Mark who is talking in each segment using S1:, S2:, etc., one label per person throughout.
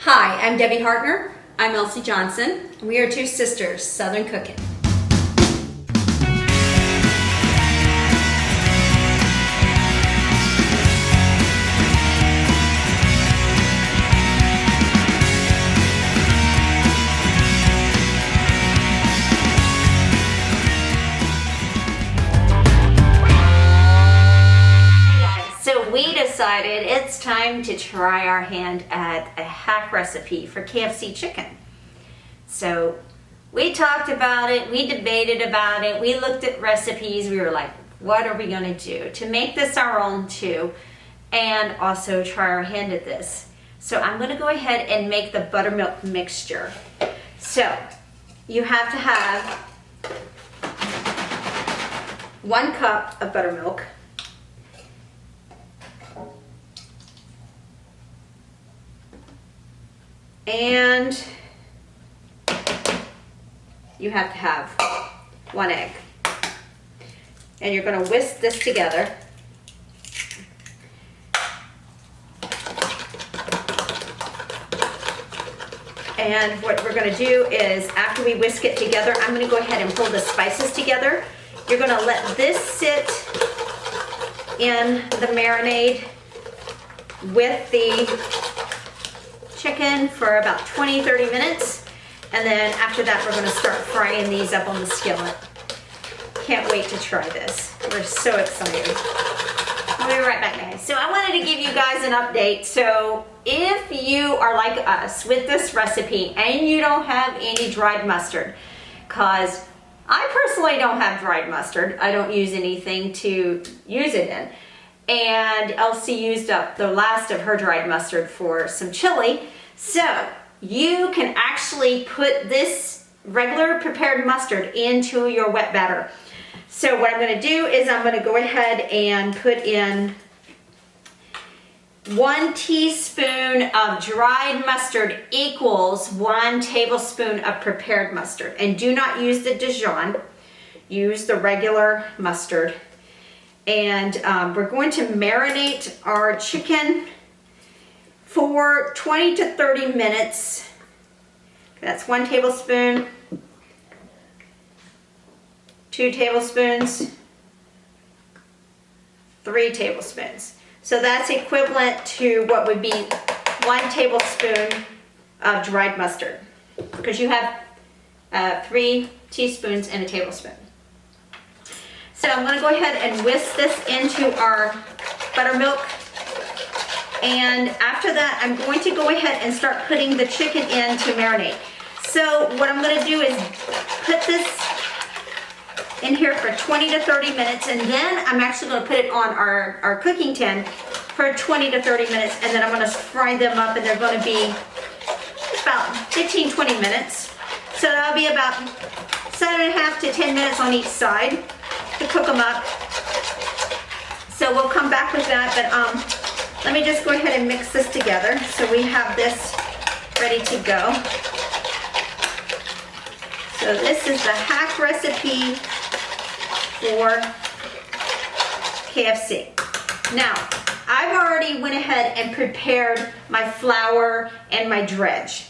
S1: Hi, I'm Debbie Hartner. I'm Elsie Johnson. We are two sisters, Southern Cooking.
S2: So we decided it's time to try our hand at a hack recipe for KFC chicken. So we talked about it, we debated about it, we looked at recipes, we were like, what are we gonna do to make this our own too, and also try our hand at this. So I'm gonna go ahead and make the buttermilk mixture. So you have to have 1 cup of buttermilk, and you have to have 1 egg. And you're going to whisk this together. And what we're going to do is, after we whisk it together, I'm going to go ahead and pull the spices together. You're going to let this sit in the marinade with the chicken for about 20-30 minutes, and then after that we're going to start frying these up on the skillet. Can't wait to try this. We're so excited. I'll be right back, guys. So I wanted to give you guys an update. So if you are like us with this recipe and you don't have any dried mustard, because I personally don't have dried mustard, I don't use anything to use it in, and Elsie used up the last of her dried mustard for some chili. So you can actually put this regular prepared mustard into your wet batter. So what I'm going to do is I'm going to go ahead and put in 1 teaspoon of dried mustard equals 1 tablespoon of prepared mustard. And do not use the Dijon, use the regular mustard. And we're going to marinate our chicken for 20 to 30 minutes. That's 1 tablespoon, 2 tablespoons, 3 tablespoons. So that's equivalent to what would be 1 tablespoon of dried mustard, because you have 3 teaspoons and a tablespoon. So I'm going to go ahead and whisk this into our buttermilk. And after that, I'm going to go ahead and start putting the chicken in to marinate. So what I'm going to do is put this in here for 20 to 30 minutes, and then I'm actually going to put it on our cooking tin for 20 to 30 minutes, and then I'm going to fry them up, and they're going to be about 15-20 minutes. So that'll be about 7.5 to 10 minutes on each side to cook them up. So we'll come back with that, but let me just go ahead and mix this together so we have this ready to go. So this is the hack recipe for KFC. Now, I've already went ahead and prepared my flour and my dredge.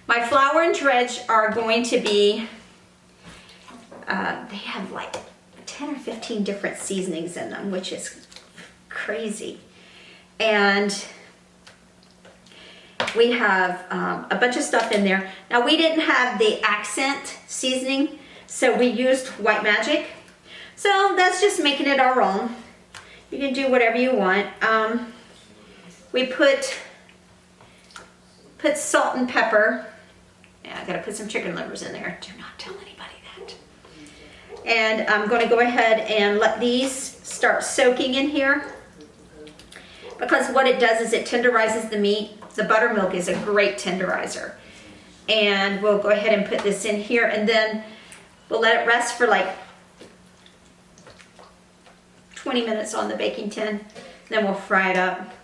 S2: My flour and dredge are going to be, they have like 10 or 15 different seasonings in them, which is crazy. And we have a bunch of stuff in there. Now, we didn't have the accent seasoning, so we used White Magic. So that's just making it our own. You can do whatever you want. We put salt and pepper. Yeah, I gotta put some chicken livers in there. Do not tell anybody that. And I'm gonna go ahead and let these start soaking in here, because what it does is it tenderizes the meat. The buttermilk is a great tenderizer. And we'll go ahead and put this in here, and then we'll let it rest for like 20 minutes on the baking tin. Then we'll fry it up.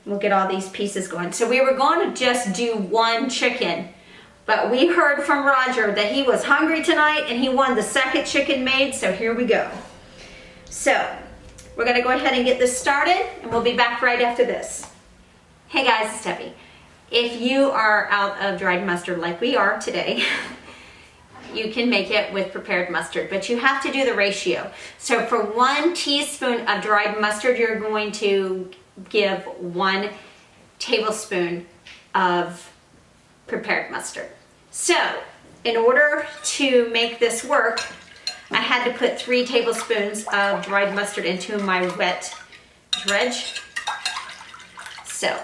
S2: We'll get all these pieces going. So we were going to just do 1 chicken, but we heard from Roger that he was hungry tonight and he wanted the second chicken made, so here we go. So we're gonna go ahead and get this started, and we'll be back right after this. Hey guys, it's Debbie. If you are out of dried mustard like we are today, you can make it with prepared mustard, but you have to do the ratio. So for 1 teaspoon of dried mustard, you're going to give 1 tablespoon of prepared mustard. So in order to make this work, I had to put 3 tablespoons of dried mustard into my wet dredge. So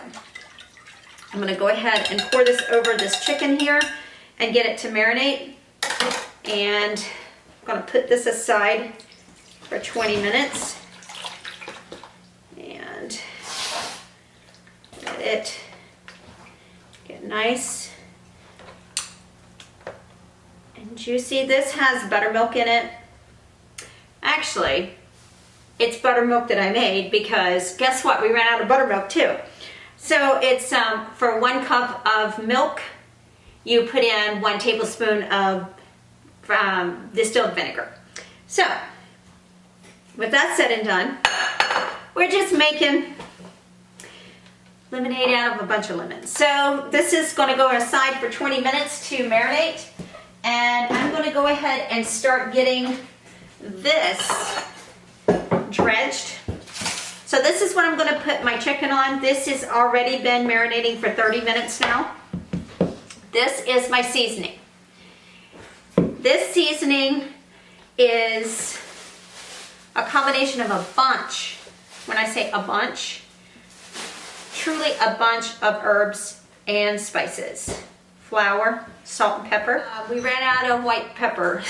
S2: I'm gonna go ahead and pour this over this chicken here and get it to marinate. And I'm gonna put this aside for 20 minutes and let it get nice and juicy. This has buttermilk in it. Actually, it's buttermilk that I made because guess what? We ran out of buttermilk too. So it's for 1 cup of milk, you put in 1 tablespoon of distilled vinegar. So with that said and done, we're just making lemonade out of a bunch of lemons. So this is going to go aside for 20 minutes to marinate, and I'm going to go ahead and start getting this dredged. So this is what I'm going to put my chicken on. This has already been marinating for 30 minutes now. This is my seasoning. This seasoning is a combination of a bunch. When I say a bunch, truly a bunch of herbs and spices. Flour, salt and pepper. We ran out of white pepper.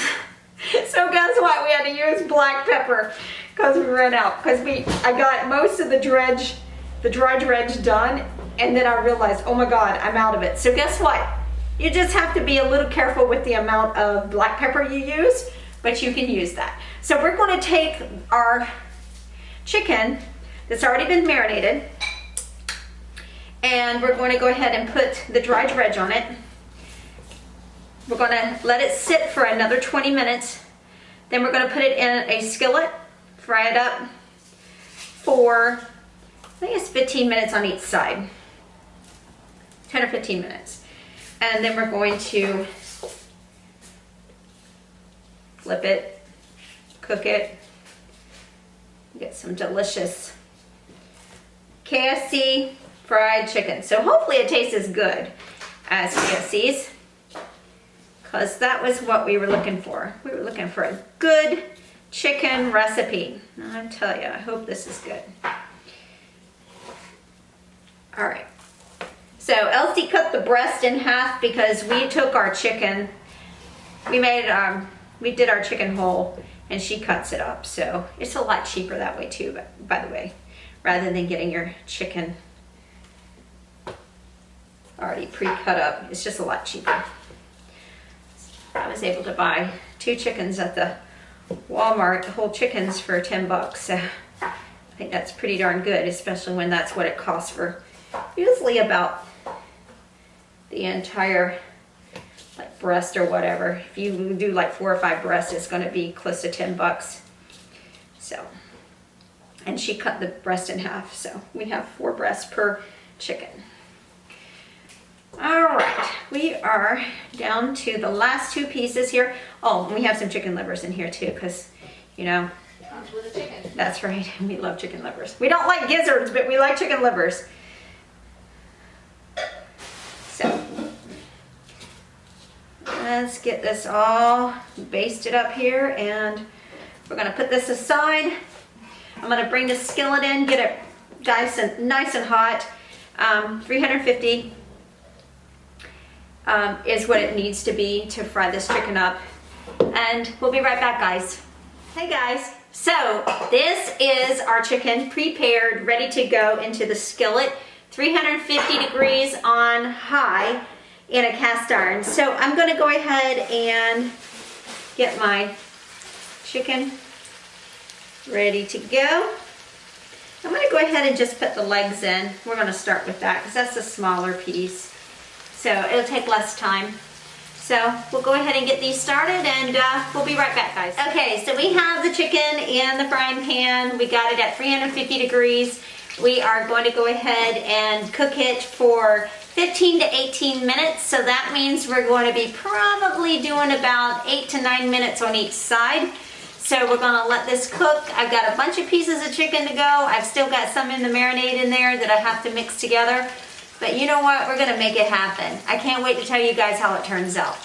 S2: So guess what? We had to use black pepper because we ran out. Because I got most of the dry dredge done, and then I realized, oh my God, I'm out of it. So guess what? You just have to be a little careful with the amount of black pepper you use, but you can use that. So we're going to take our chicken that's already been marinated, and we're going to go ahead and put the dry dredge on it. We're going to let it sit for another 20 minutes. Then we're going to put it in a skillet, fry it up for, I think it's 15 minutes on each side. 10 or 15 minutes. And then we're going to flip it, cook it, get some delicious KFC fried chicken. So hopefully it tastes as good as KFC's, because that was what we were looking for. We were looking for a good chicken recipe. And I tell you, I hope this is good. All right. So Elsie cut the breast in half because we took our chicken, we did our chicken whole, and she cuts it up. So it's a lot cheaper that way too, by the way, rather than getting your chicken already pre-cut up. It's just a lot cheaper. I was able to buy 2 chickens at the Walmart, whole chickens, for 10 bucks. So I think that's pretty darn good, especially when that's what it costs for usually about the entire like breast or whatever. If you do like 4 or 5 breasts, it's going to be close to 10 bucks. So, and she cut the breast in half, so we have 4 breasts per chicken. All right, we are down to the last 2 pieces here. Oh, and we have some chicken livers in here too, because, you know,
S1: Comes with a chicken.
S2: that's right, we love chicken livers. We don't like gizzards, but we like chicken livers. So, let's get this all basted up here, and we're gonna put this aside. I'm gonna bring the skillet in, get it nice and hot. 350 is what it needs to be to fry this chicken up. And we'll be right back, guys. Hey guys, so this is our chicken prepared, ready to go into the skillet. 350 degrees on high in a cast iron. So I'm going to go ahead and get my chicken ready to go. I'm going to go ahead and just put the legs in. We're going to start with that because that's a smaller piece. So it'll take less time. So we'll go ahead and get these started, and we'll be right back, guys. Okay, so we have the chicken in the frying pan. We got it at 350 degrees. We are going to go ahead and cook it for 15 to 18 minutes. So that means we're going to be probably doing about 8 to 9 minutes on each side. So we're gonna let this cook. I've got a bunch of pieces of chicken to go. I've still got some in the marinade in there that I have to mix together. But you know what? We're gonna make it happen. I can't wait to tell you guys how it turns out.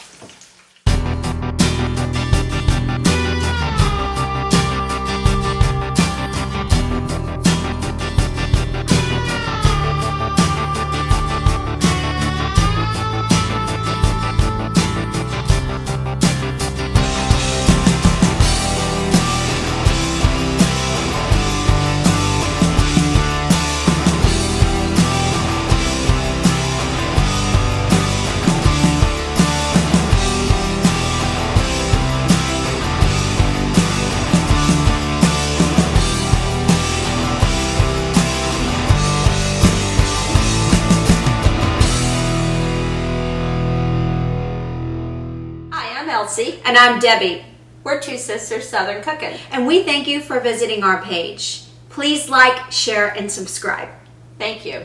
S1: I'm Elsie.
S2: And I'm Debbie.
S1: We're two sisters Southern cooking.
S2: And we thank you for visiting our page. Please like, share, and subscribe.
S1: Thank you.